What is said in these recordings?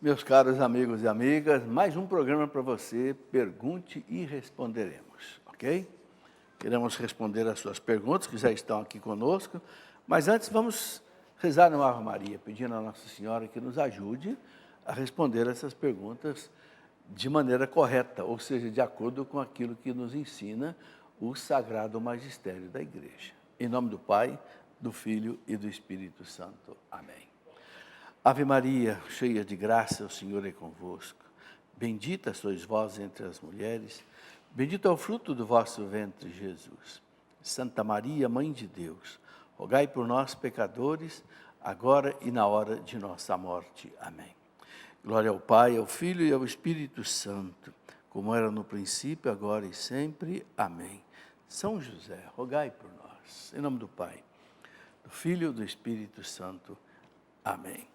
Meus caros amigos e amigas, mais um programa para você, Pergunte e Responderemos, ok? Queremos responder as suas perguntas que já estão aqui conosco, mas antes vamos rezar no Ave Maria, pedindo a Nossa Senhora que nos ajude a responder essas perguntas de maneira correta, ou seja, de acordo com aquilo que nos ensina o Sagrado Magistério da Igreja. Em nome do Pai, do Filho e do Espírito Santo. Amém. Ave Maria, cheia de graça, o Senhor é convosco. Bendita sois vós entre as mulheres, bendito é o fruto do vosso ventre, Jesus. Santa Maria, Mãe de Deus, rogai por nós, pecadores, agora e na hora de nossa morte. Amém. Glória ao Pai, ao Filho e ao Espírito Santo, como era no princípio, agora e sempre. Amém. São José, rogai por nós. Em nome do Pai, do Filho e do Espírito Santo. Amém.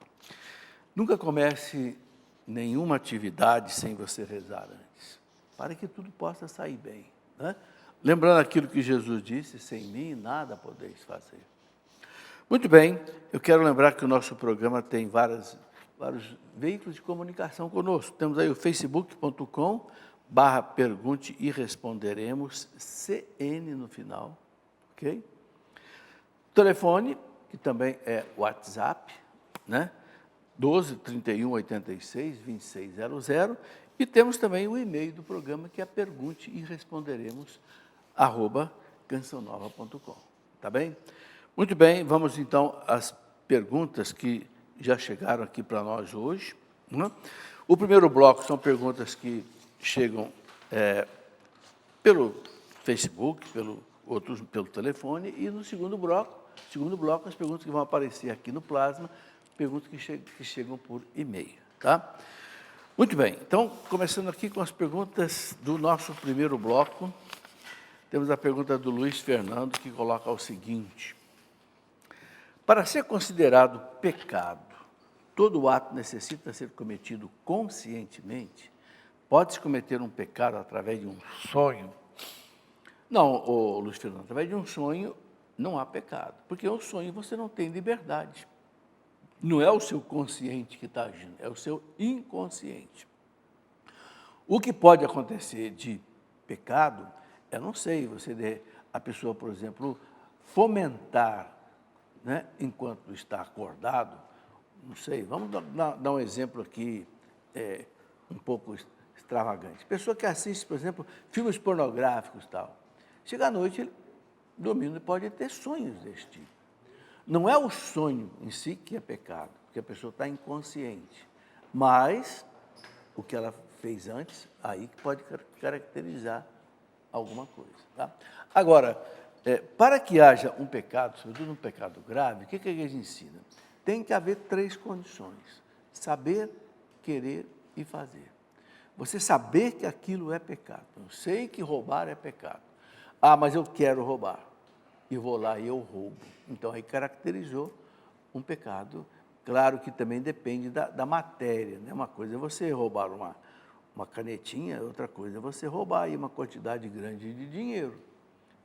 Nunca comece nenhuma atividade sem você rezar antes, para que tudo possa sair bem, né? Lembrando aquilo que Jesus disse, sem mim nada podeis fazer. Muito bem, eu quero lembrar que o nosso programa tem vários veículos de comunicação conosco. Temos aí o facebook.com/pergunte e responderemos, CN no final, ok? O telefone, que também é WhatsApp, né? 12 31 86 2600, e temos também o e-mail do programa, que é pergunte e responderemos @cançãonova.com, tá bem? Muito bem, vamos então às perguntas que já chegaram aqui para nós hoje, né? O primeiro bloco são perguntas que chegam pelo Facebook, pelo telefone, e no segundo bloco as perguntas que vão aparecer aqui no Plasma, perguntas que chegam por e-mail, tá? Muito bem, então, começando aqui com as perguntas do nosso primeiro bloco, temos a pergunta do Luiz Fernando, que coloca o seguinte: para ser considerado pecado, todo ato necessita ser cometido conscientemente? Pode-se cometer um pecado através de um sonho? Não, Luiz Fernando, através de um sonho não há pecado, porque o sonho você não tem liberdade. Não é o seu consciente que está agindo, é o seu inconsciente. O que pode acontecer de pecado, eu não sei, a pessoa, por exemplo, fomentar, né, enquanto está acordado, não sei, vamos dar um exemplo aqui um pouco extravagante. Pessoa que assiste, por exemplo, filmes pornográficos e tal, chega à noite, ele, dormindo, pode ter sonhos desse tipo. Não é o sonho em si que é pecado, porque a pessoa está inconsciente, mas o que ela fez antes, aí que pode caracterizar alguma coisa, tá? Agora, para que haja um pecado, sobretudo um pecado grave, o que a igreja ensina? Tem que haver 3 condições: saber, querer e fazer. Você saber que aquilo é pecado. Eu sei que roubar é pecado. Ah, mas eu quero roubar. E vou lá e eu roubo. Então, aí caracterizou um pecado. Claro que também depende da matéria, né? Uma coisa é você roubar uma canetinha, outra coisa é você roubar aí uma quantidade grande de dinheiro.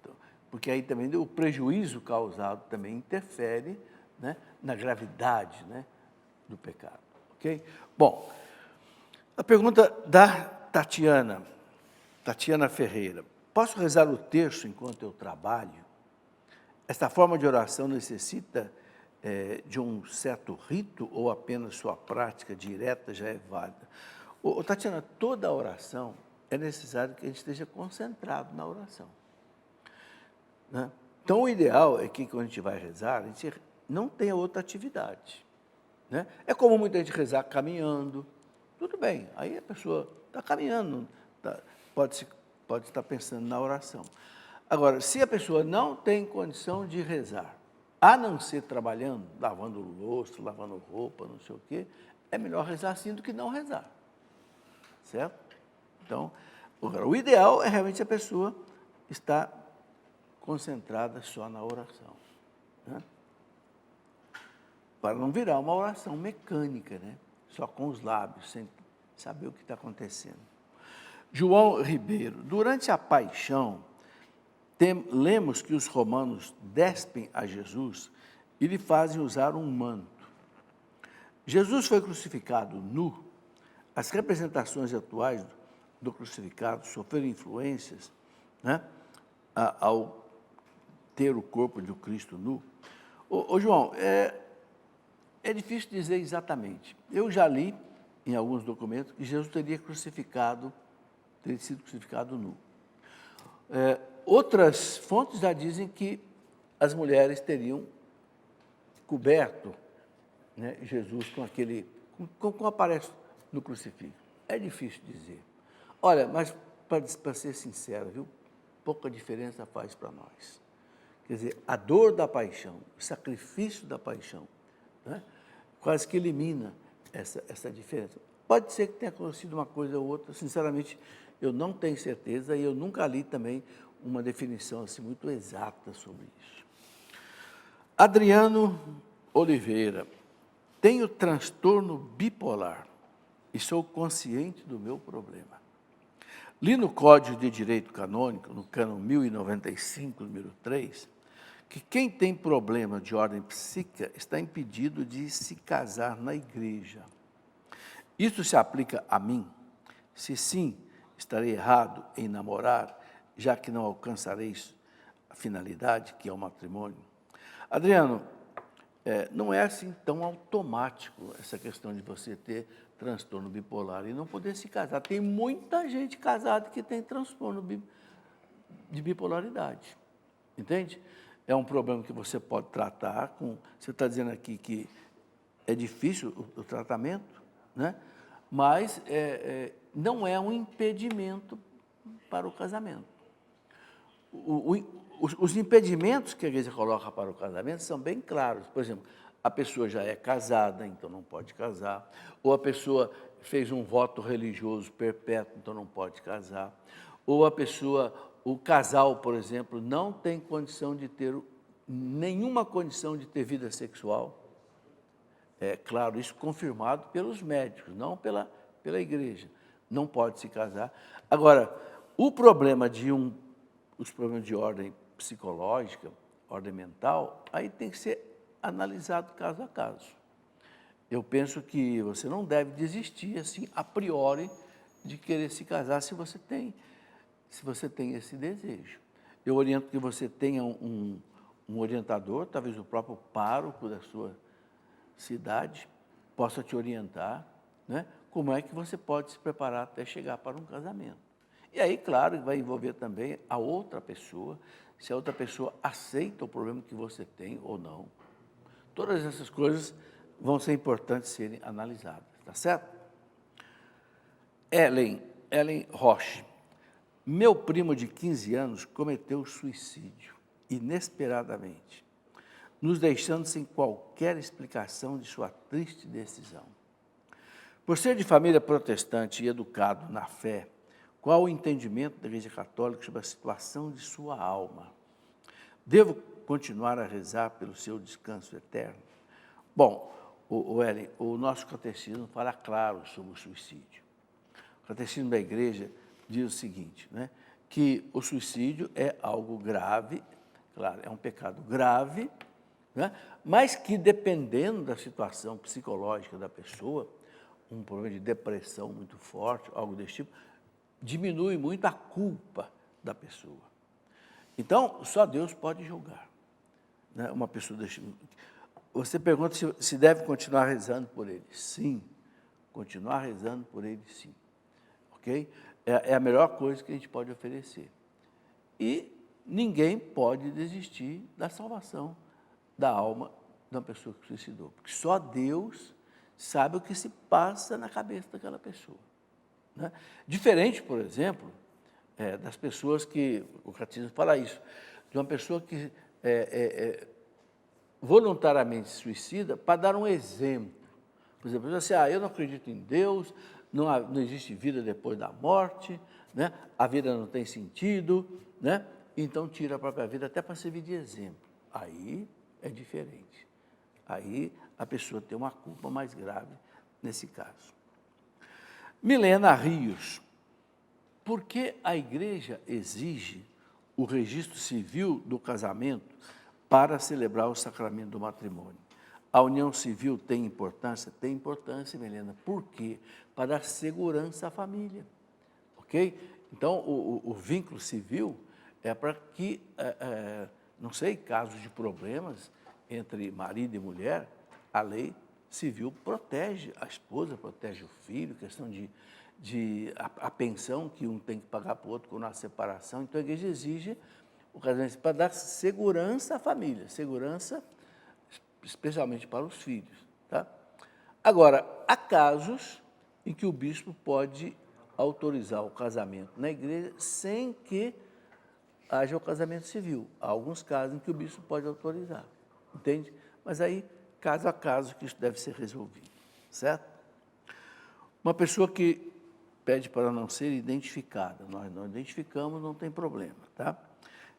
Então, porque aí também o prejuízo causado também interfere, né, na gravidade, né, do pecado. Ok? Bom, a pergunta da Tatiana Ferreira: posso rezar o terço enquanto eu trabalho? Esta forma de oração necessita de um certo rito ou apenas sua prática direta já é válida? Tatiana, toda oração é necessário que a gente esteja concentrado na oração, né? Então, o ideal é que, quando a gente vai rezar, a gente não tenha outra atividade, né? É comum muita gente rezar caminhando, tudo bem, aí a pessoa está caminhando, pode estar pensando na oração. Agora, se a pessoa não tem condição de rezar, a não ser trabalhando, lavando louça, lavando roupa, não sei o quê, é melhor rezar assim do que não rezar, certo? Então, o ideal é realmente a pessoa estar concentrada só na oração, né? Para não virar uma oração mecânica, né? Só com os lábios, sem saber o que está acontecendo. João Ribeiro: durante a paixão, lemos que os romanos despem a Jesus e lhe fazem usar um manto. Jesus foi crucificado nu, as representações atuais do crucificado sofreram influências, né, ao ter o corpo de Cristo nu? Ô João, é difícil dizer exatamente. Eu já li em alguns documentos que Jesus teria sido crucificado nu. Outras fontes já dizem que as mulheres teriam coberto, né, Jesus com aquele, como aparece no crucifixo. É difícil dizer. Olha, mas para ser sincero, viu, pouca diferença faz para nós. Quer dizer, a dor da paixão, o sacrifício da paixão, né, quase que elimina essa diferença. Pode ser que tenha acontecido uma coisa ou outra, sinceramente, eu não tenho certeza e eu nunca li também uma definição assim, muito exata sobre isso. Adriano Oliveira, tenho transtorno bipolar e sou consciente do meu problema. Li no Código de Direito Canônico, no cânon 1095, número 3, que quem tem problema de ordem psíquica está impedido de se casar na igreja. Isso se aplica a mim? Se sim, estarei errado em namorar, já que não alcançareis a finalidade, que é o matrimônio? Adriano, não é assim tão automático essa questão de você ter transtorno bipolar e não poder se casar. Tem muita gente casada que tem transtorno de bipolaridade, entende? É um problema que você pode tratar com... Você está dizendo aqui que é difícil o tratamento, né? Mas não é um impedimento para o casamento. Os impedimentos que a igreja coloca para o casamento são bem claros. Por exemplo, a pessoa já é casada, então não pode casar. Ou a pessoa fez um voto religioso perpétuo, então não pode casar. Ou a pessoa, o casal, por exemplo, não tem condição de ter, nenhuma condição de ter vida sexual. É claro, isso confirmado pelos médicos, não pela igreja. Não pode se casar. Agora, os problemas de ordem psicológica, ordem mental, aí tem que ser analisado caso a caso. Eu penso que você não deve desistir, assim, a priori, de querer se casar se você tem esse desejo. Eu oriento que você tenha um orientador, talvez o próprio pároco da sua cidade, possa te orientar, né, como é que você pode se preparar até chegar para um casamento. E aí, claro, vai envolver também a outra pessoa, se a outra pessoa aceita o problema que você tem ou não. Todas essas coisas vão ser importantes serem analisadas, tá certo? Ellen Roche. Meu primo de 15 anos cometeu suicídio, inesperadamente, nos deixando sem qualquer explicação de sua triste decisão. Por ser de família protestante e educado na fé, qual o entendimento da Igreja Católica sobre a situação de sua alma? Devo continuar a rezar pelo seu descanso eterno? Bom, Ellen, o nosso catecismo fala claro sobre o suicídio. O catecismo da Igreja diz o seguinte, né, que o suicídio é algo grave, claro, é um pecado grave, né, mas que, dependendo da situação psicológica da pessoa, um problema de depressão muito forte, algo desse tipo, diminui muito a culpa da pessoa. Então, só Deus pode julgar, né, uma pessoa desse. Você pergunta se deve continuar rezando por ele. Sim, continuar rezando por ele, sim. Ok? É a melhor coisa que a gente pode oferecer. E ninguém pode desistir da salvação da alma de uma pessoa que suicidou, porque só Deus sabe o que se passa na cabeça daquela pessoa, né? Diferente, por exemplo, das pessoas que, o catecismo fala isso, de uma pessoa que voluntariamente se suicida para dar um exemplo. Por exemplo, assim, eu não acredito em Deus, não existe vida depois da morte, né? A vida não tem sentido, né? Então tira a própria vida até para servir de exemplo. Aí é diferente. Aí a pessoa tem uma culpa mais grave nesse caso. Milena Rios. Por que a igreja exige o registro civil do casamento para celebrar o sacramento do matrimônio? A união civil tem importância? Tem importância, Helena. Por quê? Para dar segurança à família. Ok? Então, o vínculo civil é para que, não sei, casos de problemas entre marido e mulher, a lei civil protege a esposa, protege o filho, questão a pensão que um tem que pagar para o outro quando há separação. Então, a igreja exige o casamento para dar segurança à família, segurança especialmente para os filhos. Tá? Agora, há casos em que o bispo pode autorizar o casamento na igreja sem que haja o casamento civil. Há alguns casos em que o bispo pode autorizar, entende? Mas aí, caso a caso, que isso deve ser resolvido, certo? Uma pessoa que pede para não ser identificada, nós não identificamos, não tem problema, tá?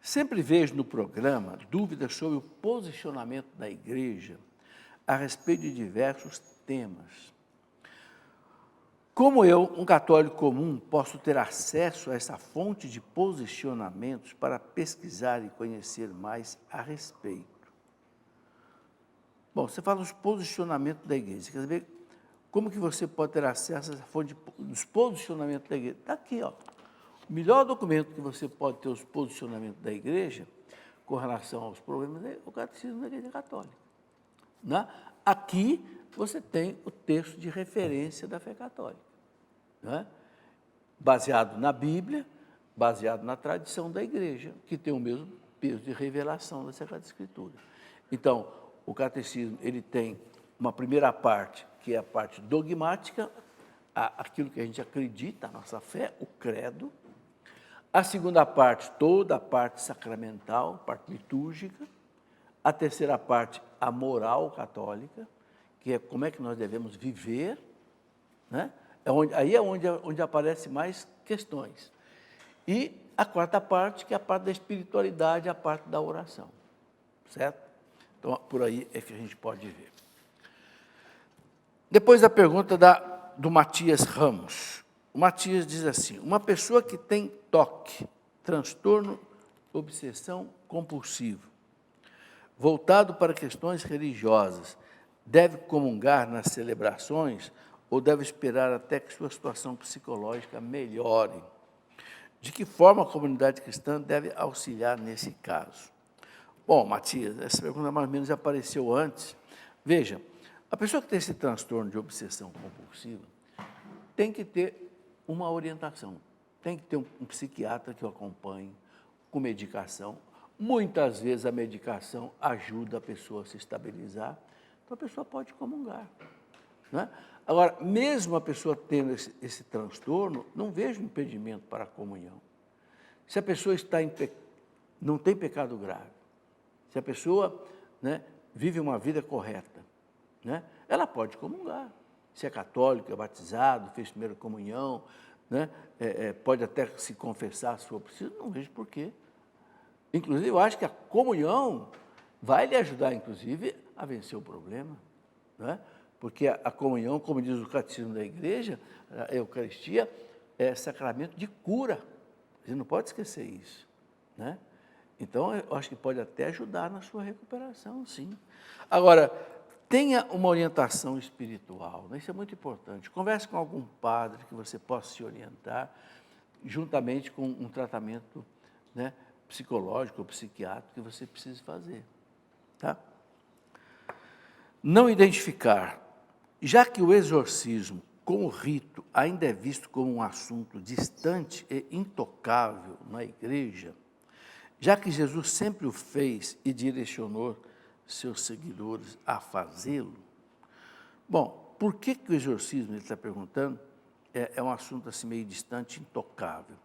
Sempre vejo no programa dúvidas sobre o posicionamento da igreja a respeito de diversos temas. Como eu, um católico comum, posso ter acesso a essa fonte de posicionamentos para pesquisar e conhecer mais a respeito? Bom, você fala dos posicionamentos da igreja. Quer saber como que você pode ter acesso a essa fonte dos posicionamentos da igreja? Está aqui, ó. O melhor documento que você pode ter os posicionamentos da igreja com relação aos problemas é o Catecismo da Igreja Católica. Né? Aqui você tem o texto de referência da fé católica, né? Baseado na Bíblia, baseado na tradição da igreja, que tem o mesmo peso de revelação da Sagrada Escritura. Então, o catecismo ele tem uma primeira parte, que é a parte dogmática, aquilo que a gente acredita, a nossa fé, o credo. A segunda parte, toda a parte sacramental, parte litúrgica. A terceira parte, a moral católica, que é como é que nós devemos viver, né? Aí é onde aparecem mais questões. E a quarta parte, que é a parte da espiritualidade, a parte da oração, certo? Então, por aí é que a gente pode ver. Depois a pergunta do Matias Ramos. O Matias diz assim, uma pessoa que tem TOC, transtorno obsessão compulsivo, voltado para questões religiosas, deve comungar nas celebrações ou deve esperar até que sua situação psicológica melhore? De que forma a comunidade cristã deve auxiliar nesse caso? Bom, Matias, essa pergunta mais ou menos já apareceu antes. Veja, a pessoa que tem esse transtorno de obsessão compulsiva tem que ter uma orientação, tem que ter um psiquiatra que o acompanhe com medicação. Muitas vezes a medicação ajuda a pessoa a se estabilizar, então a pessoa pode comungar, né? Agora, mesmo a pessoa tendo esse transtorno, não vejo impedimento para a comunhão. Se a pessoa não tem pecado grave, se a pessoa, né, vive uma vida correta, né, ela pode comungar. Se é católico, é batizado, fez primeira comunhão, né, pode até se confessar se for preciso, não vejo por quê. Inclusive, eu acho que a comunhão vai lhe ajudar, inclusive, a vencer o problema, né? Porque a comunhão, como diz o Catecismo da Igreja, a Eucaristia é sacramento de cura. A gente não pode esquecer isso, né? Então, eu acho que pode até ajudar na sua recuperação, sim. Agora, tenha uma orientação espiritual, né? Isso é muito importante. Converse com algum padre que você possa se orientar, juntamente com um tratamento, né, psicológico ou psiquiátrico que você precisa fazer, tá? Não identificar. Já que o exorcismo, como rito, ainda é visto como um assunto distante e intocável na igreja, já que Jesus sempre o fez e direcionou seus seguidores a fazê-lo, bom, por que o exorcismo, ele está perguntando, é um assunto assim meio distante, intocável?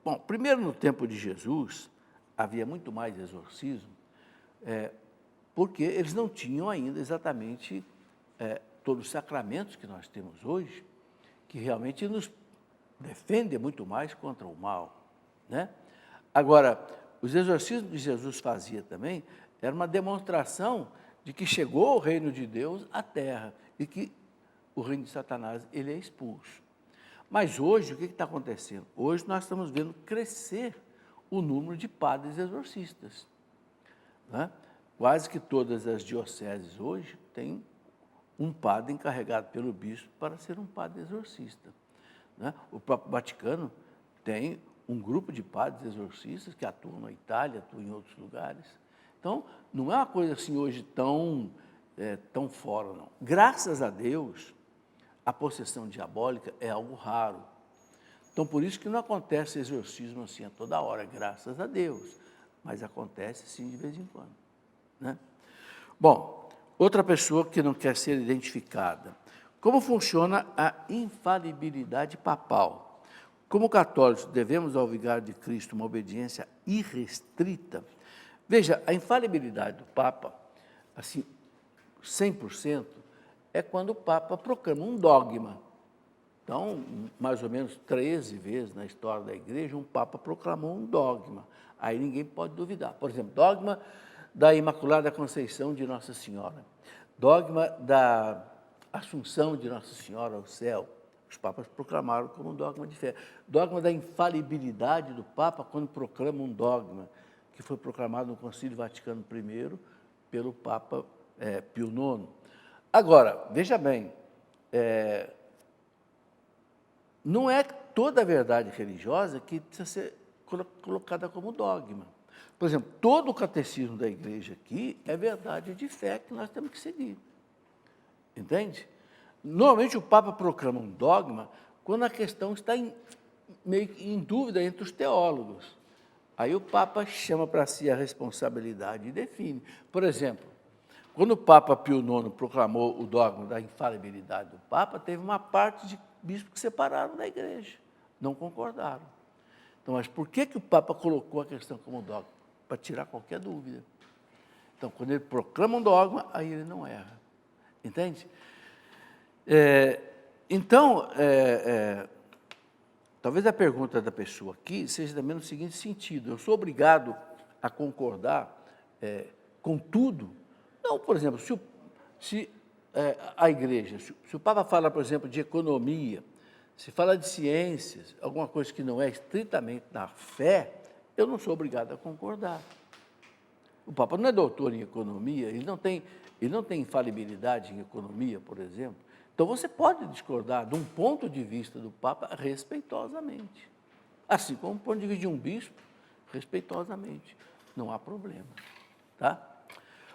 Bom, primeiro no tempo de Jesus, havia muito mais exorcismo, porque eles não tinham ainda exatamente todos os sacramentos que nós temos hoje, que realmente nos defendem muito mais contra o mal, né? Agora, os exorcismos que Jesus fazia também era uma demonstração de que chegou o reino de Deus à terra e que o reino de Satanás ele é expulso. Mas hoje, o que está acontecendo? Hoje nós estamos vendo crescer o número de padres exorcistas, né? quase que todas as dioceses hoje têm um padre encarregado pelo bispo para ser um padre exorcista, né? O próprio Vaticano tem um grupo de padres exorcistas que atuam na Itália, atuam em outros lugares. Então, não é uma coisa assim hoje tão fora, não. Graças a Deus, a possessão diabólica é algo raro. Então, por isso que não acontece exorcismo assim a toda hora, graças a Deus. Mas acontece sim de vez em quando, né? Bom, outra pessoa que não quer ser identificada. Como funciona a infalibilidade papal? Como católicos, devemos ao vigário de Cristo uma obediência irrestrita? Veja, a infalibilidade do Papa, assim, 100%, é quando o Papa proclama um dogma. Então, mais ou menos 13 vezes na história da Igreja, um Papa proclamou um dogma. Aí ninguém pode duvidar. Por exemplo, dogma da Imaculada Conceição de Nossa Senhora, dogma da Assunção de Nossa Senhora ao céu. Os papas proclamaram como um dogma de fé. Dogma da infalibilidade do Papa, quando proclama um dogma, que foi proclamado no Concílio Vaticano I pelo Papa Pio IX. Agora, veja bem, não é toda a verdade religiosa que precisa ser colocada como dogma. Por exemplo, todo o catecismo da Igreja aqui é verdade de fé que nós temos que seguir. Entende? Normalmente o Papa proclama um dogma quando a questão está meio em dúvida entre os teólogos. Aí o Papa chama para si a responsabilidade e define. Por exemplo, quando o Papa Pio IX proclamou o dogma da infalibilidade do Papa, teve uma parte de bispos que separaram da Igreja, não concordaram. Então, mas por que o Papa colocou a questão como dogma? Para tirar qualquer dúvida. Então, quando ele proclama um dogma, aí ele não erra. Entende? Talvez a pergunta da pessoa aqui seja também no seguinte sentido: eu sou obrigado a concordar com tudo? Não, por exemplo, se a Igreja, se o Papa fala, por exemplo, de economia, se fala de ciências, alguma coisa que não é estritamente da fé, eu não sou obrigado a concordar. O Papa não é doutor em economia, ele não tem infalibilidade em economia, por exemplo. Então, você pode discordar de um ponto de vista do Papa respeitosamente. Assim como o ponto de vista de um bispo, respeitosamente. Não há problema. Tá?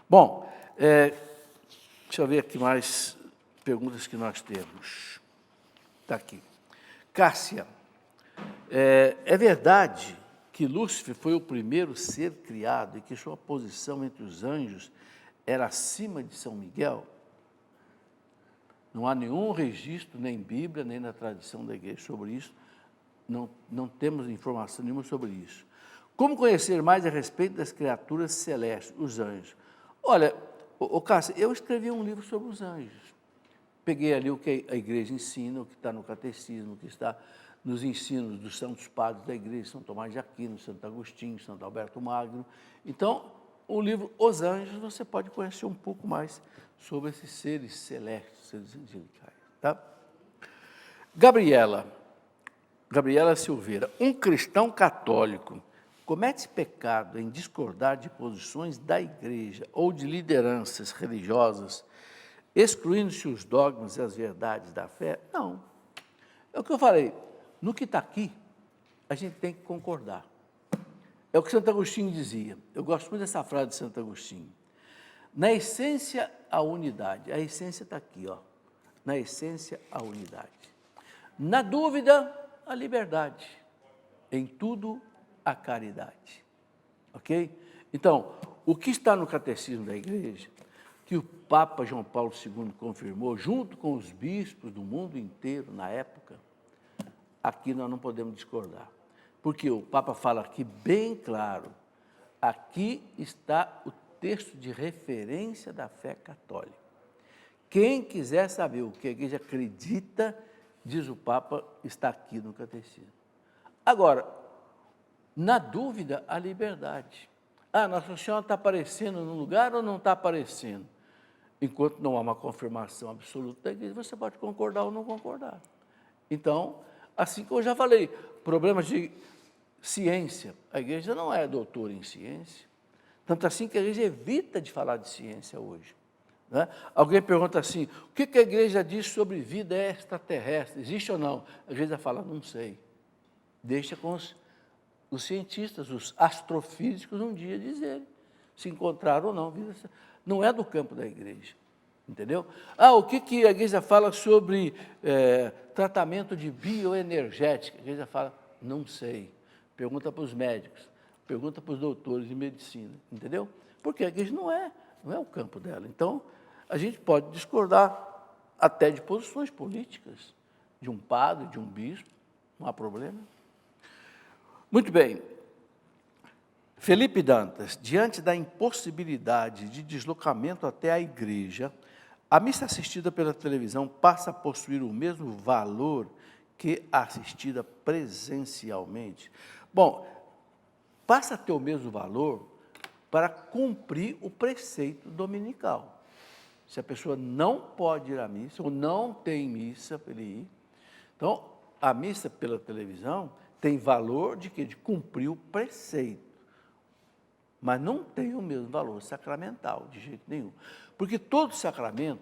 Bom, deixa eu ver aqui mais perguntas que nós temos. Está aqui. Cássia, é verdade que Lúcifer foi o primeiro ser criado e que sua posição entre os anjos era acima de São Miguel? Não há nenhum registro, nem Bíblia, nem na tradição da Igreja sobre isso. Não temos informação nenhuma sobre isso. Como conhecer mais a respeito das criaturas celestes, os anjos? Olha, Cássia, eu escrevi um livro sobre os anjos. Peguei ali o que a Igreja ensina, o que está no Catecismo, o que está nos ensinos dos santos padres da Igreja, São Tomás de Aquino, Santo Agostinho, Santo Alberto Magno. Então, o livro Os Anjos, você pode conhecer um pouco mais sobre esses seres celestes, seres angelicais. Tá? Gabriela Silveira, um cristão católico comete pecado em discordar de posições da Igreja ou de lideranças religiosas, excluindo-se os dogmas e as verdades da fé? Não. É o que eu falei, no que está aqui, a gente tem que concordar. É o que Santo Agostinho dizia. Eu gosto muito dessa frase de Santo Agostinho. Na essência, a unidade. A essência está aqui, ó. Na essência, a unidade. Na dúvida, a liberdade. Em tudo, a caridade. Ok? Então, o que está no Catecismo da Igreja, que o Papa João Paulo II confirmou, junto com os bispos do mundo inteiro na época, aqui nós não podemos discordar. Porque o Papa fala aqui bem claro, aqui está o texto de referência da fé católica. Quem quiser saber o que a Igreja acredita, diz o Papa, está aqui no Catecismo. Agora, na dúvida, a liberdade. Nossa Senhora está aparecendo num lugar ou não está aparecendo? Enquanto não há uma confirmação absoluta da Igreja, você pode concordar ou não concordar. Então, assim como eu já falei, problemas de ciência. A Igreja não é doutora em ciência. Tanto assim que a igreja evita de falar de ciência hoje. Né? Alguém pergunta assim, o que a igreja diz sobre vida extraterrestre? Existe ou não? A igreja fala, não sei. Deixa com os cientistas, os astrofísicos, um dia dizerem se encontraram ou não. Não é do campo da igreja. Entendeu? O que a igreja fala sobre tratamento de bioenergética? A igreja fala, não sei. Pergunta para os médicos, pergunta para os doutores de medicina, entendeu? Porque a igreja não é o campo dela. Então, a gente pode discordar até de posições políticas, de um padre, de um bispo, não há problema. Muito bem. Felipe Dantas, diante da impossibilidade de deslocamento até a igreja, a missa assistida pela televisão passa a possuir o mesmo valor que a assistida presencialmente? Bom, passa a ter o mesmo valor para cumprir o preceito dominical. Se a pessoa não pode ir à missa, ou não tem missa para ele ir, então, a missa pela televisão tem valor de quê? De cumprir o preceito. Mas não tem o mesmo valor sacramental, de jeito nenhum. Porque todo sacramento,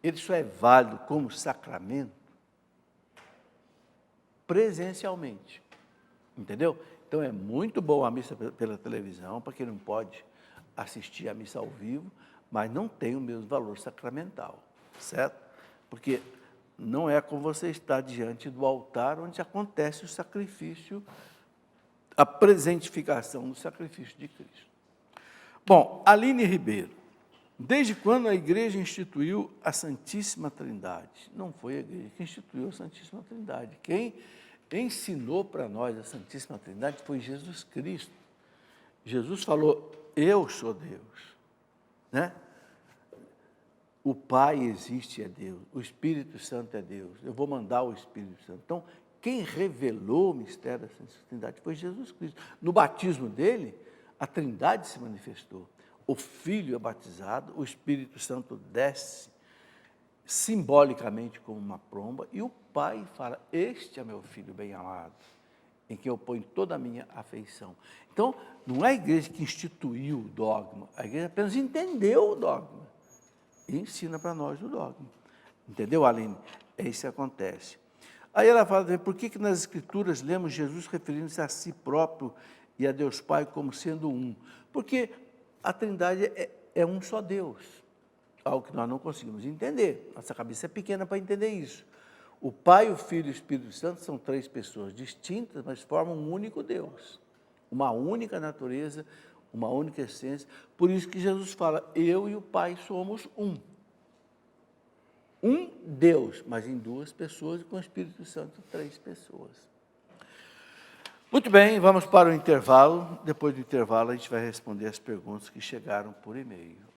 ele só é válido como sacramento presencialmente. Entendeu? Então, é muito bom a missa pela televisão, para quem não pode assistir a missa ao vivo, mas não tem o mesmo valor sacramental, certo? Porque não é como você estar diante do altar onde acontece o sacrifício, a presentificação do sacrifício de Cristo. Bom, Aline Ribeiro, desde quando a igreja instituiu a Santíssima Trindade? Não foi a igreja que instituiu a Santíssima Trindade. Quem ensinou para nós a Santíssima Trindade foi Jesus Cristo. Jesus falou, eu sou Deus. Né? O Pai existe, é Deus. O Espírito Santo é Deus. Eu vou mandar o Espírito Santo. Então, quem revelou o mistério da Santíssima Trindade foi Jesus Cristo. No batismo dele, a Trindade se manifestou. O Filho é batizado, o Espírito Santo desce simbolicamente como uma pomba, e o Pai fala, este é meu Filho bem-amado, em quem eu ponho toda a minha afeição. Então, não é a igreja que instituiu o dogma, a igreja apenas entendeu o dogma e ensina para nós o dogma. Entendeu, Aline? É isso que acontece. Aí ela fala, por que nas Escrituras lemos Jesus referindo-se a si próprio e a Deus Pai como sendo um? Porque a Trindade é um só Deus, algo que nós não conseguimos entender. Nossa cabeça é pequena para entender isso. O Pai, o Filho e o Espírito Santo são três pessoas distintas, mas formam um único Deus, uma única natureza, uma única essência. Por isso que Jesus fala, eu e o Pai somos um. Um Deus, mas em duas pessoas, e com o Espírito Santo, três pessoas. Muito bem, vamos para o intervalo. Depois do intervalo, a gente vai responder as perguntas que chegaram por e-mail.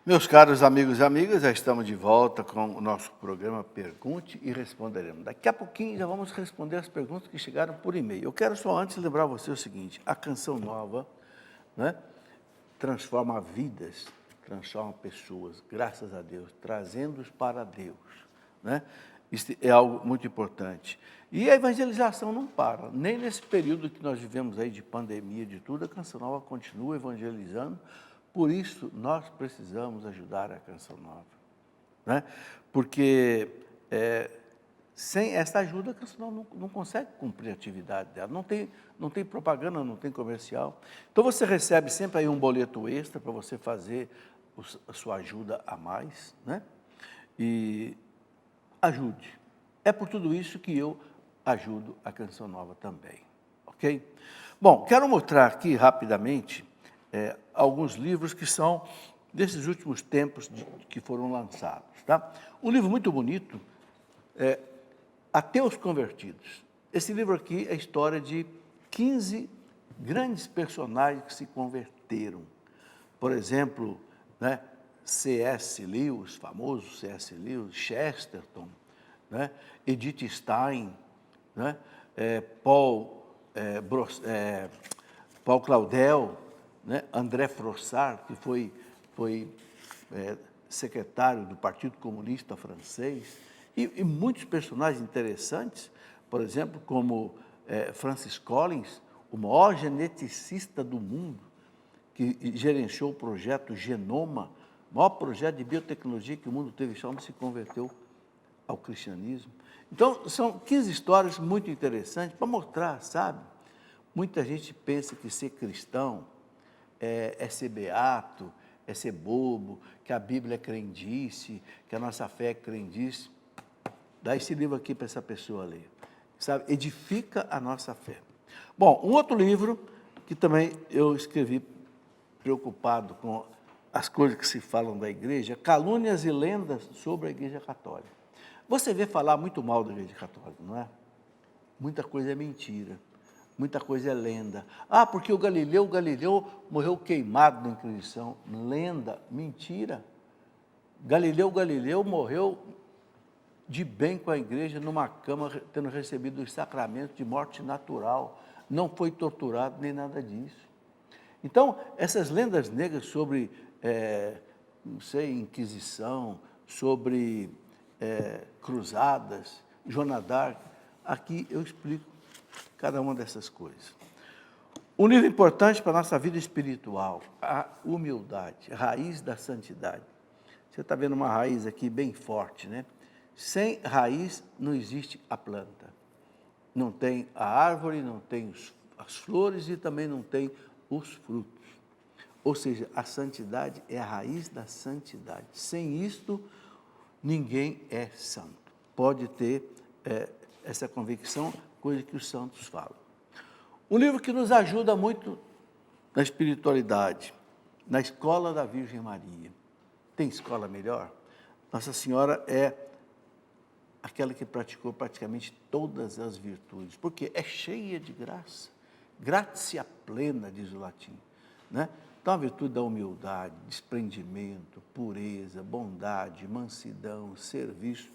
Meus caros amigos e amigas, já estamos de volta com o nosso programa Pergunte e Responderemos. Daqui a pouquinho já vamos responder as perguntas que chegaram por e-mail. Eu quero só antes lembrar você o seguinte, a Canção Nova, né, transforma vidas, transforma pessoas, graças a Deus, trazendo-os para Deus. Né? Isso é algo muito importante. E a evangelização não para, nem nesse período que nós vivemos aí de pandemia, de tudo, a Canção Nova continua evangelizando. Por isso, nós precisamos ajudar a Canção Nova. Né? Porque sem essa ajuda, a Canção Nova não consegue cumprir a atividade dela. Não tem propaganda, não tem comercial. Então, você recebe sempre aí um boleto extra para você fazer a sua ajuda a mais. Né? E ajude. É por tudo isso que eu ajudo a Canção Nova também. Ok? Bom, quero mostrar aqui rapidamente alguns livros que são desses últimos tempos que foram lançados. Tá? Um livro muito bonito, Ateus Convertidos. Esse livro aqui é a história de 15 grandes personagens que se converteram. Por exemplo, né, C.S. Lewis, famoso C.S. Lewis, Chesterton, né, Edith Stein, né, Paul Claudel, né, André Froissart, que foi secretário do Partido Comunista Francês, e muitos personagens interessantes, por exemplo, como Francis Collins, o maior geneticista do mundo, que gerenciou o projeto Genoma, o maior projeto de biotecnologia que o mundo teve, esse homem se converteu ao cristianismo. Então, são 15 histórias muito interessantes para mostrar, sabe? Muita gente pensa que ser cristão é ser beato, é ser bobo, que a Bíblia é crendice, que a nossa fé é crendice. Dá esse livro aqui para essa pessoa ler. Sabe? Edifica a nossa fé. Bom, um outro livro que também eu escrevi preocupado com as coisas que se falam da igreja, Calúnias e Lendas sobre a Igreja Católica. Você vê falar muito mal da Igreja Católica, não é? Muita coisa é mentira, muita coisa é lenda. Ah, porque o Galileu morreu queimado na Inquisição. Lenda, mentira. Galileu morreu de bem com a igreja, numa cama, tendo recebido os sacramentos de morte natural. Não foi torturado nem nada disso. Então, essas lendas negras sobre, não sei, Inquisição, sobre cruzadas, Joana d'Arc, aqui eu explico cada uma dessas coisas. Um livro importante para a nossa vida espiritual, a humildade, a raiz da santidade. Você está vendo uma raiz aqui bem forte, né? Sem raiz não existe a planta. Não tem a árvore, não tem as flores e também não tem os frutos. Ou seja, a santidade é a raiz da santidade. Sem isto, ninguém é santo. Pode ter essa convicção, coisa que os santos falam. Um livro que nos ajuda muito na espiritualidade, na escola da Virgem Maria. Tem escola melhor? Nossa Senhora é aquela que praticou praticamente todas as virtudes, porque é cheia de graça, gratia plena, diz o latim, né? Então, a virtude da humildade, desprendimento, pureza, bondade, mansidão, serviço,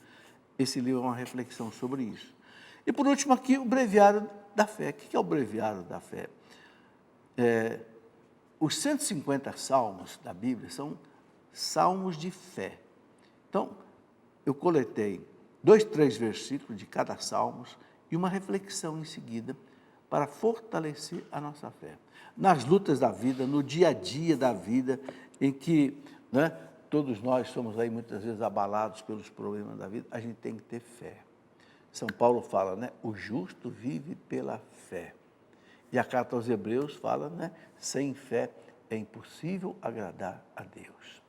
esse livro é uma reflexão sobre isso. E, por último, aqui, o Breviário da Fé. O que é o Breviário da Fé? Os 150 salmos da Bíblia são salmos de fé. Então, eu coletei 2, 3 versículos de cada salmo e uma reflexão em seguida para fortalecer a nossa fé. Nas lutas da vida, no dia a dia da vida, em que, né, todos nós somos aí muitas vezes abalados pelos problemas da vida, a gente tem que ter fé. São Paulo fala, né, o justo vive pela fé. E a carta aos Hebreus fala, né, sem fé é impossível agradar a Deus.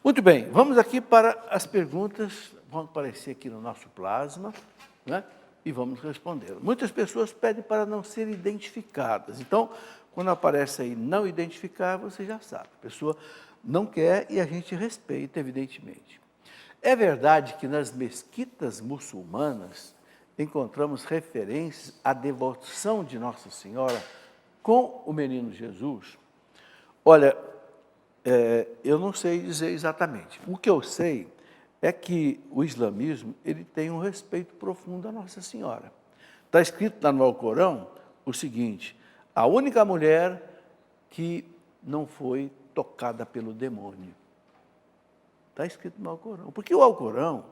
Muito bem, vamos aqui para as perguntas, vão aparecer aqui no nosso plasma, né? E vamos responder. Muitas pessoas pedem para não serem identificadas. Então, quando aparece aí não identificar, você já sabe. A pessoa não quer e a gente respeita, evidentemente. É verdade que nas mesquitas muçulmanas encontramos referências à devoção de Nossa Senhora com o menino Jesus? Olha, eu não sei dizer exatamente. O que eu sei é que o islamismo ele tem um respeito profundo à Nossa Senhora. Está escrito lá no Alcorão o seguinte: a única mulher que não foi tocada pelo demônio. Está escrito no Alcorão. Porque o Alcorão,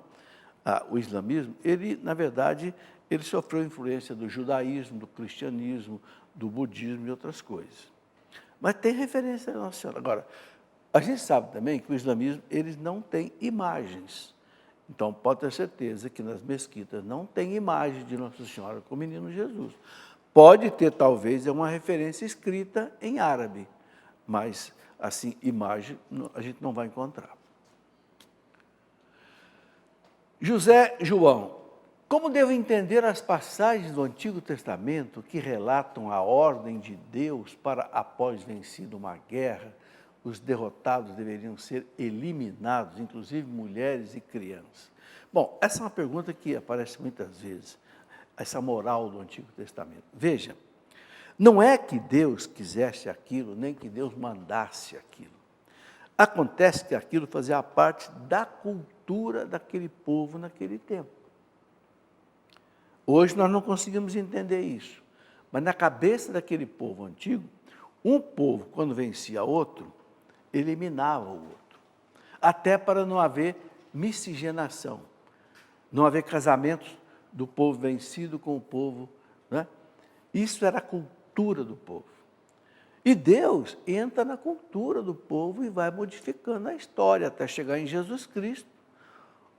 o islamismo, ele, na verdade, ele sofreu influência do judaísmo, do cristianismo, do budismo e outras coisas. Mas tem referência à Nossa Senhora. Agora, a gente sabe também que o islamismo, eles não tem imagens. Então, pode ter certeza que nas mesquitas não tem imagem de Nossa Senhora com o menino Jesus. Pode ter, talvez, uma referência escrita em árabe, mas, assim, imagem a gente não vai encontrar. José João, como devo entender as passagens do Antigo Testamento que relatam a ordem de Deus para, após vencida uma guerra, os derrotados deveriam ser eliminados, inclusive mulheres e crianças? Bom, essa é uma pergunta que aparece muitas vezes, essa moral do Antigo Testamento. Veja, não é que Deus quisesse aquilo, nem que Deus mandasse aquilo. Acontece que aquilo fazia parte da cultura daquele povo naquele tempo. Hoje nós não conseguimos entender isso, mas na cabeça daquele povo antigo, um povo, quando vencia outro, eliminava o outro, até para não haver miscigenação, não haver casamentos do povo vencido com o povo, né? Isso era a cultura do povo. E Deus entra na cultura do povo e vai modificando a história até chegar em Jesus Cristo,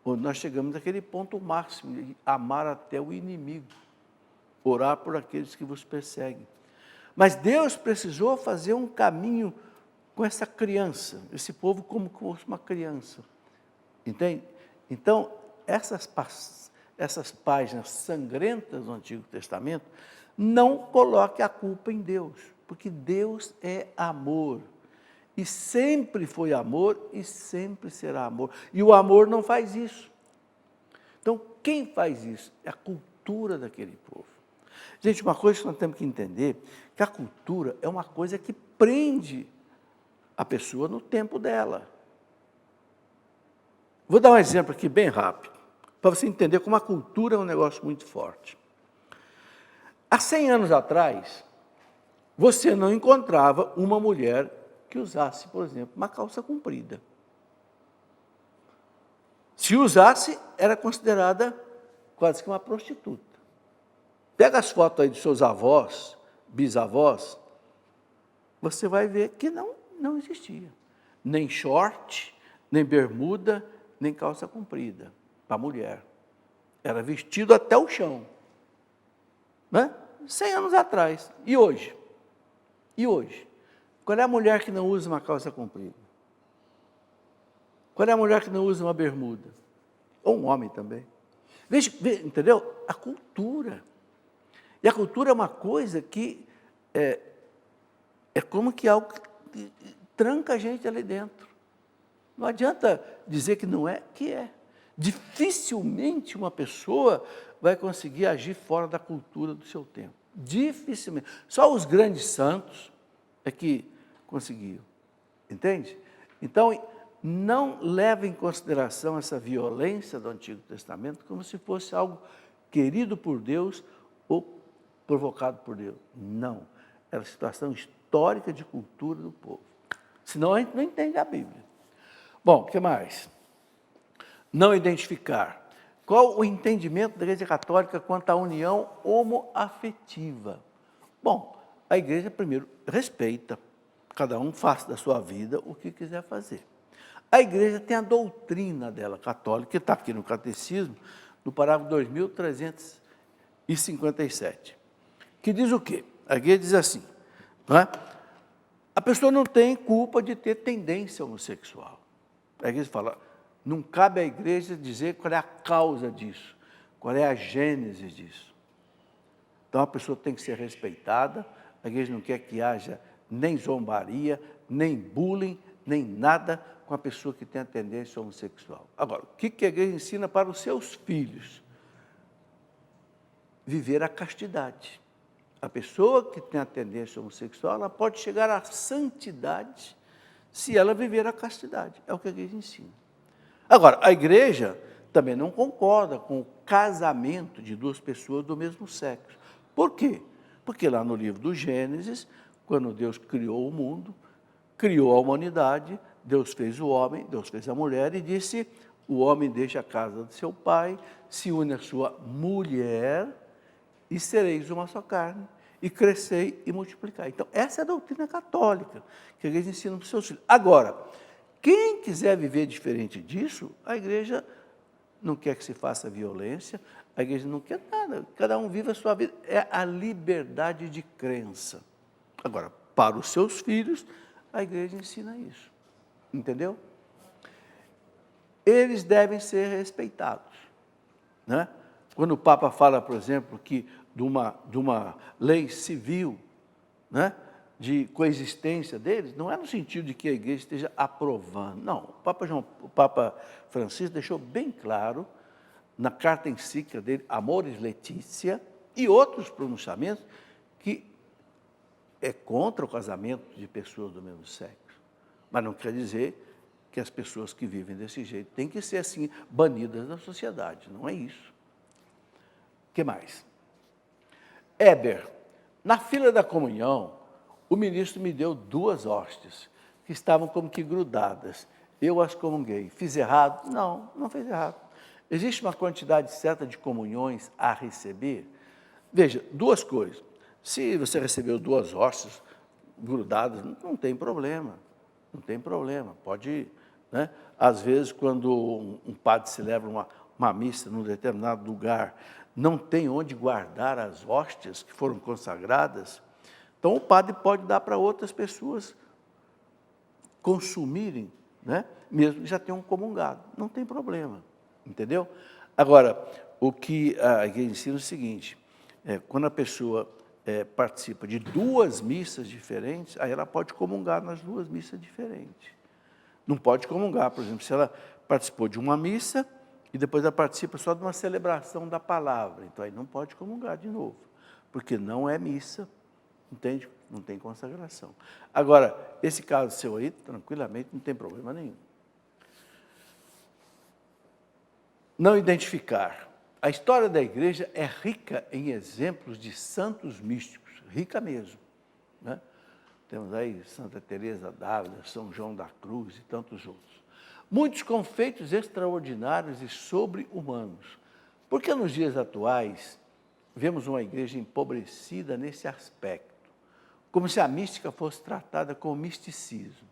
onde nós chegamos naquele ponto máximo de amar até o inimigo, orar por aqueles que vos perseguem. Mas Deus precisou fazer um caminho com essa criança, esse povo como fosse uma criança. Entende? Então, essas páginas sangrentas do Antigo Testamento, não coloque a culpa em Deus, porque Deus é amor. E sempre foi amor e sempre será amor. E o amor não faz isso. Então, quem faz isso? É a cultura daquele povo. Gente, uma coisa que nós temos que entender, que a cultura é uma coisa que prende a pessoa no tempo dela. Vou dar um exemplo aqui bem rápido, para você entender como a cultura é um negócio muito forte. Há 100 anos atrás, você não encontrava uma mulher que usasse, por exemplo, uma calça comprida. Se usasse, era considerada quase que uma prostituta. Pega as fotos aí dos seus avós, bisavós, você vai ver que não existia. Nem short, nem bermuda, nem calça comprida para a mulher. Era vestido até o chão. Né? 100 anos atrás. E hoje? E hoje? Qual é a mulher que não usa uma calça comprida? Qual é a mulher que não usa uma bermuda? Ou um homem também. Veja, entendeu? A cultura. E a cultura é uma coisa que é como que algo que tranca a gente ali dentro. Não adianta dizer que não é, que é. Dificilmente uma pessoa vai conseguir agir fora da cultura do seu tempo. Dificilmente. Só os grandes santos é que conseguiam. Entende? Então, não leve em consideração essa violência do Antigo Testamento como se fosse algo querido por Deus ou provocado por Deus. Não. Era a situação histórica de cultura do povo. Senão a gente não entende a Bíblia. Bom, o que mais? Não identificar. Qual o entendimento da Igreja Católica quanto à união homoafetiva? Bom, a Igreja, primeiro, respeita. Cada um faz da sua vida o que quiser fazer. A Igreja tem a doutrina dela, católica, que está aqui no Catecismo, no parágrafo 2357, que diz o quê? A Igreja diz assim, não é? A pessoa não tem culpa de ter tendência homossexual. A Igreja fala, não cabe à Igreja dizer qual é a causa disso, qual é a gênese disso. Então, a pessoa tem que ser respeitada, a Igreja não quer que haja nem zombaria, nem bullying, nem nada com a pessoa que tem a tendência homossexual. Agora, o que a Igreja ensina para os seus filhos? Viver a castidade. A pessoa que tem a tendência homossexual, ela pode chegar à santidade se ela viver a castidade. É o que a Igreja ensina. Agora, a Igreja também não concorda com o casamento de duas pessoas do mesmo sexo. Por quê? Porque lá no livro do Gênesis, quando Deus criou o mundo, criou a humanidade, Deus fez o homem, Deus fez a mulher e disse, o homem deixa a casa de seu pai, se une à sua mulher e sereis uma só carne, e crescei e multiplicai. Então, essa é a doutrina católica que a Igreja ensina para os seus filhos. Agora, quem quiser viver diferente disso, a Igreja não quer que se faça violência, a Igreja não quer nada, cada um vive a sua vida. É a liberdade de crença. Agora, para os seus filhos, a Igreja ensina isso. Entendeu? Eles devem ser respeitados. Né? Quando o Papa fala, por exemplo, que de uma lei civil, né, de coexistência deles, não é no sentido de que a Igreja esteja aprovando. Não, o Papa Francisco deixou bem claro, na carta encíclica dele, Amoris Laetitia, e outros pronunciamentos, que é contra o casamento de pessoas do mesmo sexo. Mas não quer dizer que as pessoas que vivem desse jeito têm que ser, assim, banidas da sociedade. Não é isso. O que mais? Éber, na fila da comunhão, o ministro me deu 2 hóstias, que estavam como que grudadas. Eu as comunguei. Fiz errado? Não, não fiz errado. Existe uma quantidade certa de comunhões a receber? Veja, 2 coisas. Se você recebeu 2 hóstias, grudadas, não tem problema, não tem problema, pode ir, né? Às vezes, quando um padre celebra uma missa num determinado lugar, não tem onde guardar as hóstias que foram consagradas, então o padre pode dar para outras pessoas consumirem, né? Mesmo que já tenham comungado, não tem problema, entendeu? Agora, o que a igreja ensina é o seguinte, quando a pessoa participa de duas missas diferentes, aí ela pode comungar nas duas missas diferentes. Não pode comungar, por exemplo, se ela participou de uma missa e depois ela participa só de uma celebração da palavra, então aí não pode comungar de novo, porque não é missa, entende? Não tem consagração. Agora, esse caso seu aí, tranquilamente, não tem problema nenhum. Não identificar. A história da igreja é rica em exemplos de santos místicos, rica mesmo, né? Temos aí Santa Teresa d'Ávila, São João da Cruz e tantos outros. Muitos com feitos extraordinários e sobre-humanos. Porque nos dias atuais, vemos uma igreja empobrecida nesse aspecto, como se a mística fosse tratada com misticismo.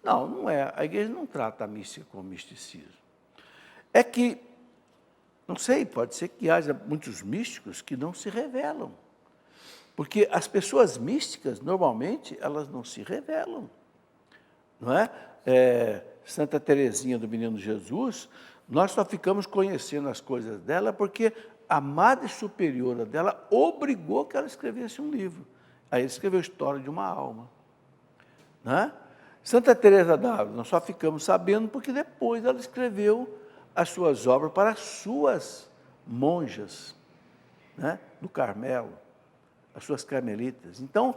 Não, não é. A igreja não trata a mística com misticismo. É que, não sei, pode ser que haja muitos místicos que não se revelam. Porque as pessoas místicas, normalmente, elas não se revelam. Não é? Santa Teresinha do Menino Jesus, nós só ficamos conhecendo as coisas dela porque a Madre Superiora dela obrigou que ela escrevesse um livro. Aí ele escreveu a História de uma Alma. Não é? Santa Teresa d'Ávila, nós só ficamos sabendo porque depois ela escreveu as suas obras para as suas monjas, né, do Carmelo, as suas carmelitas. Então,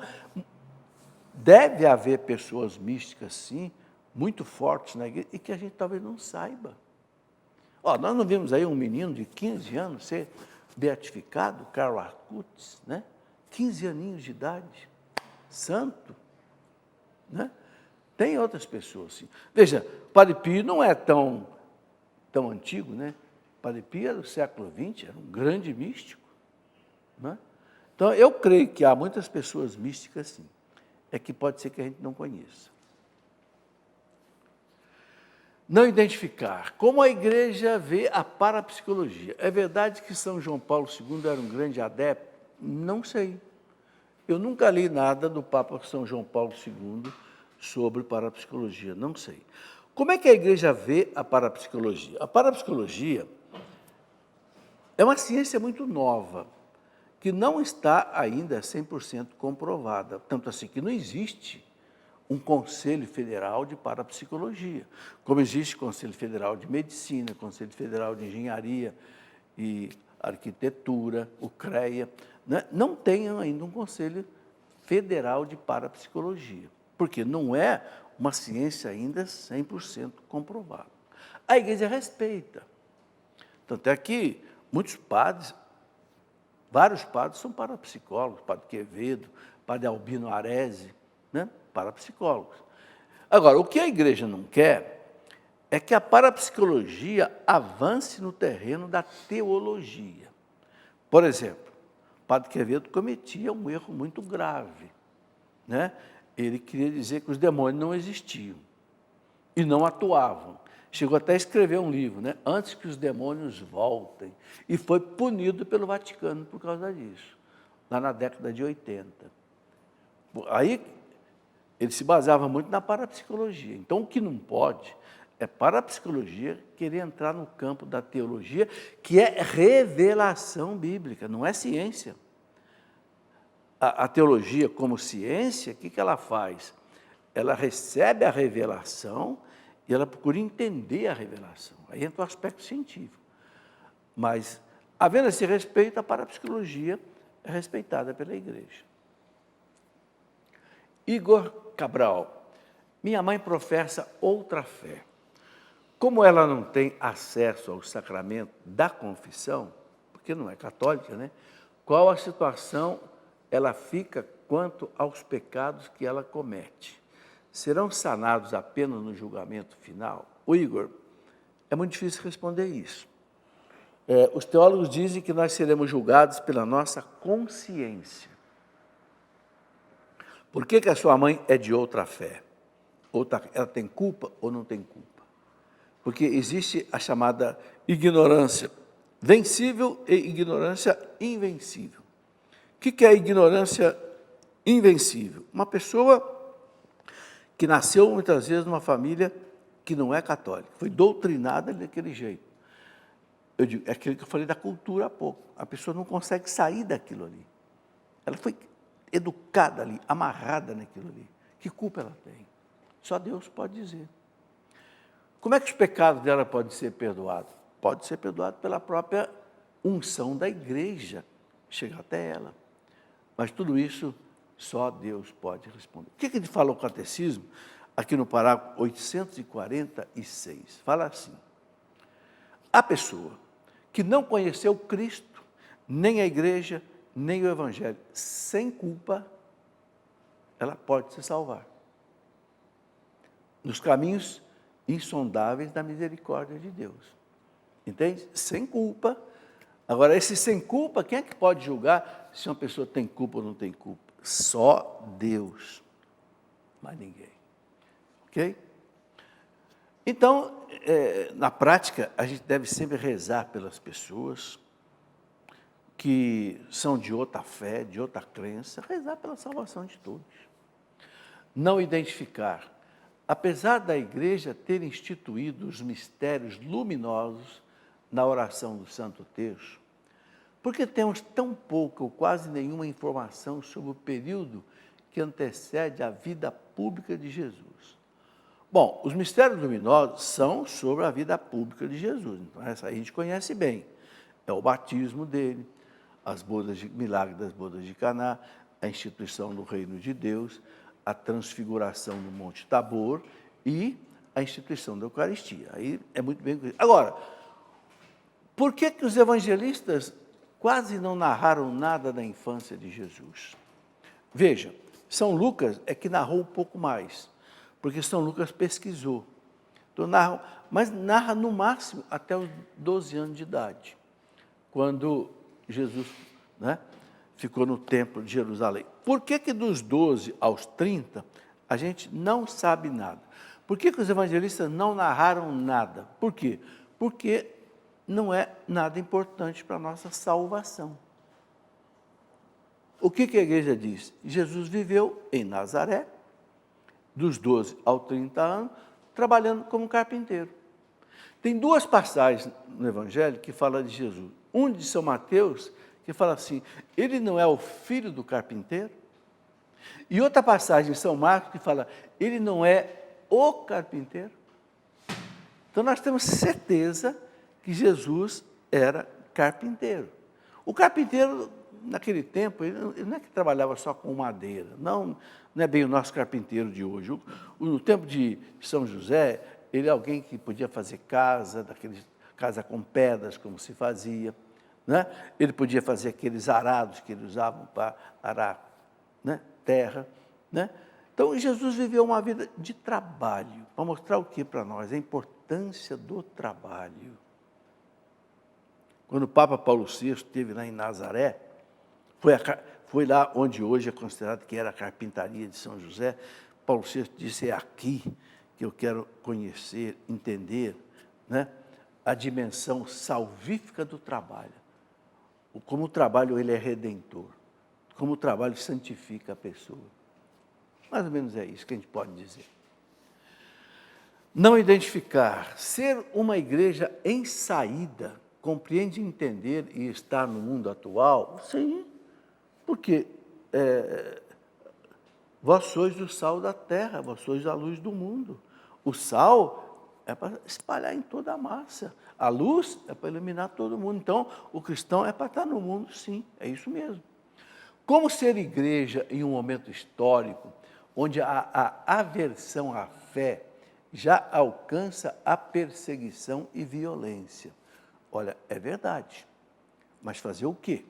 deve haver pessoas místicas, sim, muito fortes na igreja, e que a gente talvez não saiba. Nós não vimos aí um menino de 15 anos ser beatificado, Carlo Acutis, né? 15 aninhos de idade, santo, né? Tem outras pessoas, sim. Veja, Padre Pio não é tão antigo, né? Padre Pio era do século XX, era um grande místico, né? Então, eu creio que há muitas pessoas místicas, sim. É que pode ser que a gente não conheça. Não identificar. Como a igreja vê a parapsicologia? É verdade que São João Paulo II era um grande adepto? Não sei. Eu nunca li nada do Papa São João Paulo II sobre parapsicologia, não sei. Como é que a igreja vê a parapsicologia? A parapsicologia é uma ciência muito nova, que não está ainda 100% comprovada. Tanto assim que não existe um Conselho Federal de Parapsicologia, como existe Conselho Federal de Medicina, Conselho Federal de Engenharia e Arquitetura, o CREA, né? Não tem ainda um Conselho Federal de Parapsicologia, porque não é uma ciência ainda 100% comprovada. A igreja respeita. Tanto é que muitos padres, vários padres são parapsicólogos, Padre Quevedo, Padre Albino Arese, né? Parapsicólogos. Agora, o que a igreja não quer é que a parapsicologia avance no terreno da teologia. Por exemplo, Padre Quevedo cometia um erro muito grave, né? Ele queria dizer que os demônios não existiam e não atuavam. Chegou até a escrever um livro, né? Antes que os demônios voltem, e foi punido pelo Vaticano por causa disso, lá na década de 80. Aí ele se baseava muito na parapsicologia. Então, o que não pode é parapsicologia querer entrar no campo da teologia, que é revelação bíblica, não é ciência. A teologia, como ciência, o que ela faz? Ela recebe a revelação e ela procura entender a revelação. Aí entra o aspecto científico. Mas, havendo esse respeito, a parapsicologia é respeitada pela igreja. Igor Cabral, minha mãe professa outra fé. Como ela não tem acesso ao sacramento da confissão, porque não é católica, né? Qual a situação ela fica quanto aos pecados que ela comete? Serão sanados apenas no julgamento final? O Igor, é muito difícil responder isso. Os teólogos dizem que nós seremos julgados pela nossa consciência. Por que a sua mãe é de outra fé? Ela tem culpa ou não tem culpa? Porque existe a chamada ignorância vencível e ignorância invencível. O que é a ignorância invencível? Uma pessoa que nasceu muitas vezes numa família que não é católica, foi doutrinada daquele jeito. Eu digo, é aquilo que eu falei da cultura há pouco. A pessoa não consegue sair daquilo ali. Ela foi educada ali, amarrada naquilo ali. Que culpa ela tem? Só Deus pode dizer. Como é que os pecados dela podem ser perdoados? Pode ser perdoado pela própria unção da igreja, chegar até ela. Mas tudo isso só Deus pode responder. O que ele fala o catecismo? Aqui no parágrafo 846. Fala assim: a pessoa que não conheceu Cristo, nem a igreja, nem o evangelho, sem culpa, ela pode se salvar nos caminhos insondáveis da misericórdia de Deus. Entende? Sem culpa. Agora, esse sem culpa, quem é que pode julgar se uma pessoa tem culpa ou não tem culpa? Só Deus, mais ninguém. Ok? Então, na prática, a gente deve sempre rezar pelas pessoas que são de outra fé, de outra crença, rezar pela salvação de todos. Não identificar. Apesar da igreja ter instituído os mistérios luminosos na oração do Santo Terço, porque temos tão pouca ou quase nenhuma informação sobre o período que antecede a vida pública de Jesus. Bom, os mistérios luminosos são sobre a vida pública de Jesus, então essa a gente conhece bem. É o batismo dele, milagre das bodas de Caná, a instituição do reino de Deus, a transfiguração no Monte Tabor e a instituição da Eucaristia. Aí é muito bem conhecido. Agora, por que os evangelistas quase não narraram nada da infância de Jesus? Veja, São Lucas é que narrou um pouco mais, porque São Lucas pesquisou. Então, mas narra no máximo até os 12 anos de idade, quando Jesus, ficou no templo de Jerusalém. Por que dos 12 aos 30 a gente não sabe nada? Por que os evangelistas não narraram nada? Por quê? Porque não é nada importante para a nossa salvação. O que a igreja diz? Jesus viveu em Nazaré, dos 12 aos 30 anos, trabalhando como carpinteiro. Tem duas passagens no Evangelho que falam de Jesus. Um de São Mateus, que fala assim, ele não é o filho do carpinteiro? E outra passagem de São Marcos que fala, ele não é o carpinteiro? Então nós temos certeza que Jesus era carpinteiro. O carpinteiro, naquele tempo, ele não é que trabalhava só com madeira, não é bem o nosso carpinteiro de hoje. No tempo de São José, ele é alguém que podia fazer casa com pedras, como se fazia. Ele podia fazer aqueles arados que eles usavam para arar terra. Então, Jesus viveu uma vida de trabalho, para mostrar o que para nós? A importância do trabalho. Quando o Papa Paulo VI esteve lá em Nazaré, foi lá onde hoje é considerado que era a carpintaria de São José, Paulo VI disse, é aqui que eu quero conhecer, entender, a dimensão salvífica do trabalho. Como o trabalho ele é redentor, como o trabalho santifica a pessoa. Mais ou menos é isso que a gente pode dizer. Não identificar, ser uma igreja em saída, compreende entender e estar no mundo atual? Sim, porque vós sois o sal da terra, vós sois a luz do mundo. O sal é para espalhar em toda a massa. A luz é para iluminar todo mundo. Então, o cristão é para estar no mundo, sim, é isso mesmo. Como ser igreja em um momento histórico, onde a aversão à fé já alcança a perseguição e violência? Olha, é verdade, mas fazer o quê?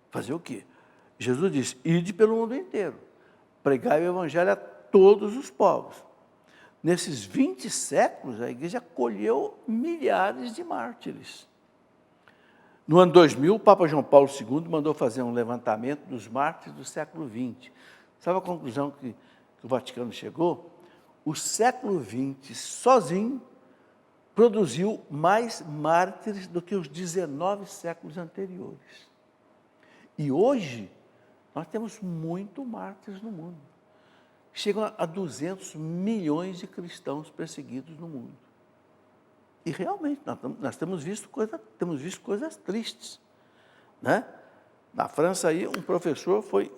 Fazer o quê? Jesus disse, ide pelo mundo inteiro, pregai o evangelho a todos os povos. Nesses 20 séculos, a igreja acolheu milhares de mártires. No ano 2000, o Papa João Paulo II mandou fazer um levantamento dos mártires do século XX. Sabe a conclusão que o Vaticano chegou? O século XX, sozinho, produziu mais mártires do que os 19 séculos anteriores. E hoje, nós temos muito mártires no mundo. Chegam a 200 milhões de cristãos perseguidos no mundo. E realmente, nós temos visto coisas tristes. Né? Na França, aí, um professor foi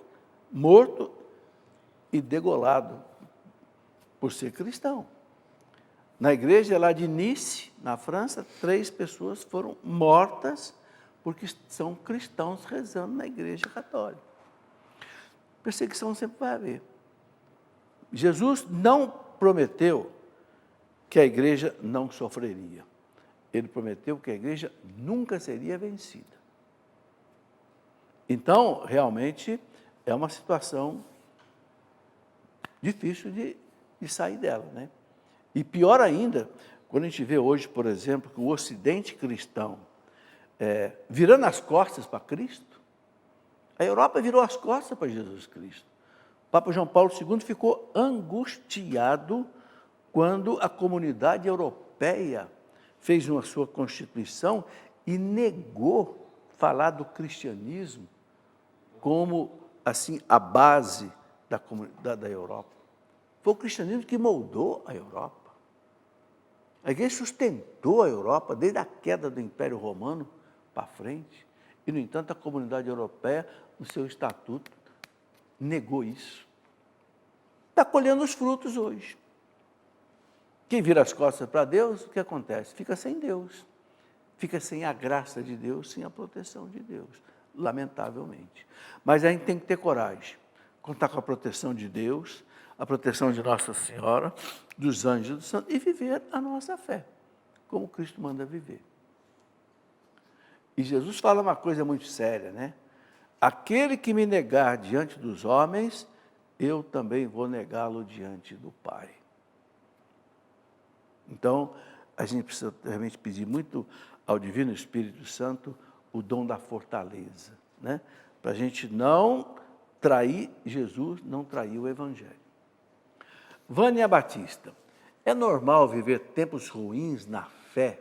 morto e degolado por ser cristão. Na igreja lá de Nice, na França, 3 pessoas foram mortas porque são cristãos rezando na igreja católica. Perseguição sempre vai haver. Jesus não prometeu que a igreja não sofreria. Ele prometeu que a igreja nunca seria vencida. Então, realmente, é uma situação difícil de sair dela, né? E pior ainda, quando a gente vê hoje, por exemplo, que o Ocidente cristão virando as costas para Cristo, a Europa virou as costas para Jesus Cristo. O Papa João Paulo II ficou angustiado quando a comunidade europeia fez uma sua Constituição e negou falar do cristianismo como, assim, a base da Europa. Foi o cristianismo que moldou a Europa. A igreja sustentou a Europa desde a queda do Império Romano para frente. E, no entanto, a comunidade europeia, no seu estatuto, negou isso. Está colhendo os frutos hoje. Quem vira as costas para Deus, o que acontece? Fica sem Deus. Fica sem a graça de Deus, sem a proteção de Deus, lamentavelmente. Mas a gente tem que ter coragem, contar com a proteção de Deus, a proteção de Nossa Senhora, dos anjos dos santos, e viver a nossa fé, como Cristo manda viver. E Jesus fala uma coisa muito séria, né? Aquele que me negar diante dos homens, eu também vou negá-lo diante do Pai. Então, a gente precisa realmente pedir muito ao Divino Espírito Santo o dom da fortaleza, né? Para a gente não trair Jesus, não trair o Evangelho. Vânia Batista, é normal viver tempos ruins na fé?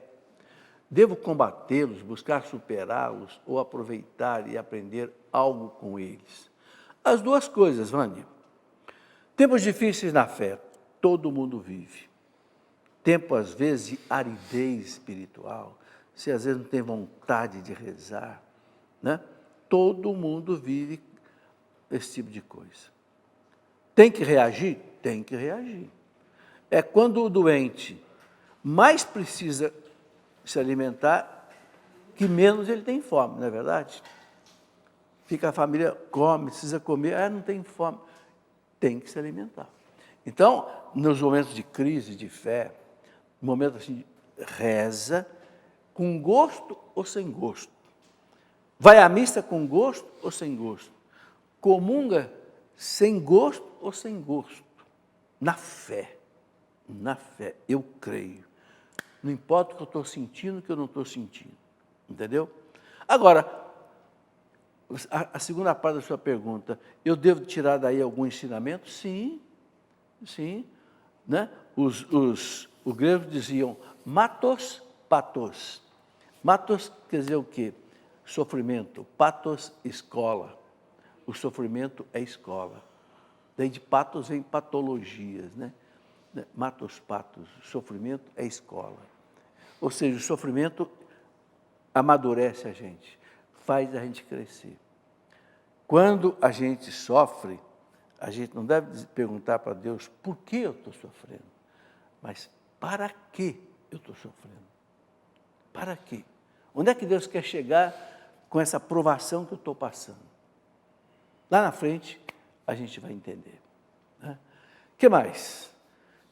Devo combatê-los, buscar superá-los ou aproveitar e aprender algo com eles? As duas coisas, Vânia. Tempos difíceis na fé, todo mundo vive. Tempo, às vezes, de aridez espiritual, você às vezes não tem vontade de rezar, né? Todo mundo vive esse tipo de coisa. Tem que reagir? Tem que reagir. É quando o doente mais precisa se alimentar, que menos ele tem fome, não é verdade? Fica a família, come, precisa comer, não tem fome. Tem que se alimentar. Então, nos momentos de crise, de fé, momentos assim, reza, com gosto ou sem gosto. Vai à missa com gosto ou sem gosto. Comunga sem gosto ou sem gosto. Na fé, eu creio. Não importa o que eu estou sentindo, o que eu não estou sentindo. Entendeu? Agora, a segunda parte da sua pergunta, eu devo tirar daí algum ensinamento? Sim, sim. Né? Os gregos diziam matos, patos. Matos quer dizer o quê? Sofrimento. Patos, escola. O sofrimento é escola. Daí de patos vem patologias, né? Matos, patos. O sofrimento é escola. Ou seja, o sofrimento amadurece a gente, faz a gente crescer. Quando a gente sofre, a gente não deve perguntar para Deus por que eu estou sofrendo, mas para que eu estou sofrendo? Para quê? Onde é que Deus quer chegar com essa provação que eu estou passando? Lá na frente, a gente vai entender. Né? O que mais?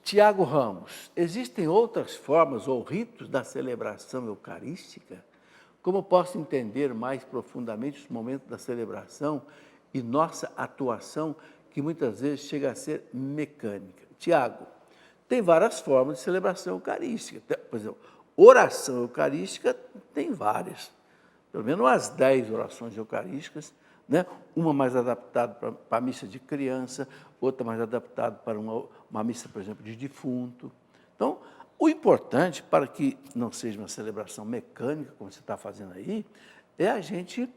Tiago Ramos, existem outras formas ou ritos da celebração eucarística? Como posso entender mais profundamente os momentos da celebração e nossa atuação, que muitas vezes chega a ser mecânica? Tiago, tem várias formas de celebração eucarística. Por exemplo, oração eucarística tem várias. Pelo menos umas 10 orações eucarísticas né? Uma mais adaptada para a missa de criança, outra mais adaptada para uma missa, por exemplo, de defunto. Então, o importante, para que não seja uma celebração mecânica, como você está fazendo aí, é a gente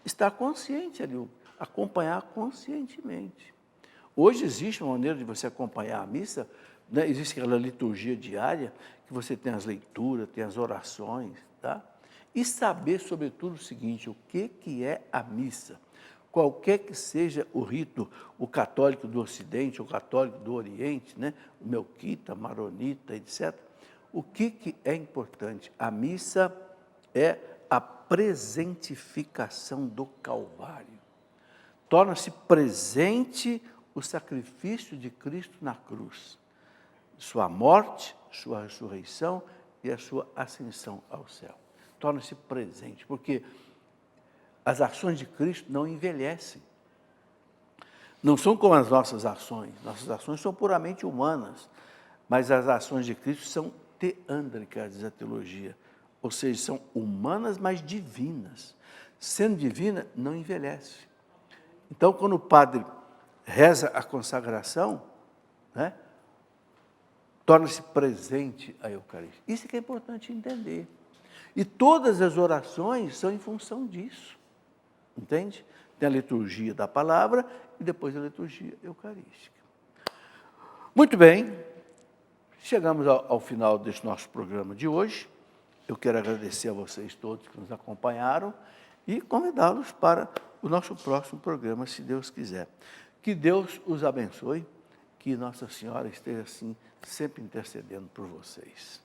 estar consciente ali, acompanhar conscientemente. Hoje existe uma maneira de você acompanhar a missa, né? Existe aquela liturgia diária, que você tem as leituras, tem as orações, tá? E saber, sobretudo, o seguinte, o que é a missa? Qualquer que seja o rito, o católico do Ocidente, o católico do Oriente, né? O melquita, maronita, etc. O que é importante? A missa é a presentificação do Calvário. Torna-se presente o sacrifício de Cristo na cruz, sua morte, sua ressurreição e a sua ascensão ao céu. Torna-se presente, porque as ações de Cristo não envelhecem. Não são como as nossas ações são puramente humanas, mas as ações de Cristo são teândricas, diz a teologia, ou seja, são humanas, mas divinas. Sendo divina, não envelhece. Então, quando o padre reza a consagração, né, torna-se presente a Eucaristia. Isso que é importante entender. E todas as orações são em função disso, entende? Tem a liturgia da palavra e depois a liturgia eucarística. Muito bem, chegamos ao final deste nosso programa de hoje. Eu quero agradecer a vocês todos que nos acompanharam e convidá-los para o nosso próximo programa, se Deus quiser. Que Deus os abençoe, que Nossa Senhora esteja assim sempre intercedendo por vocês.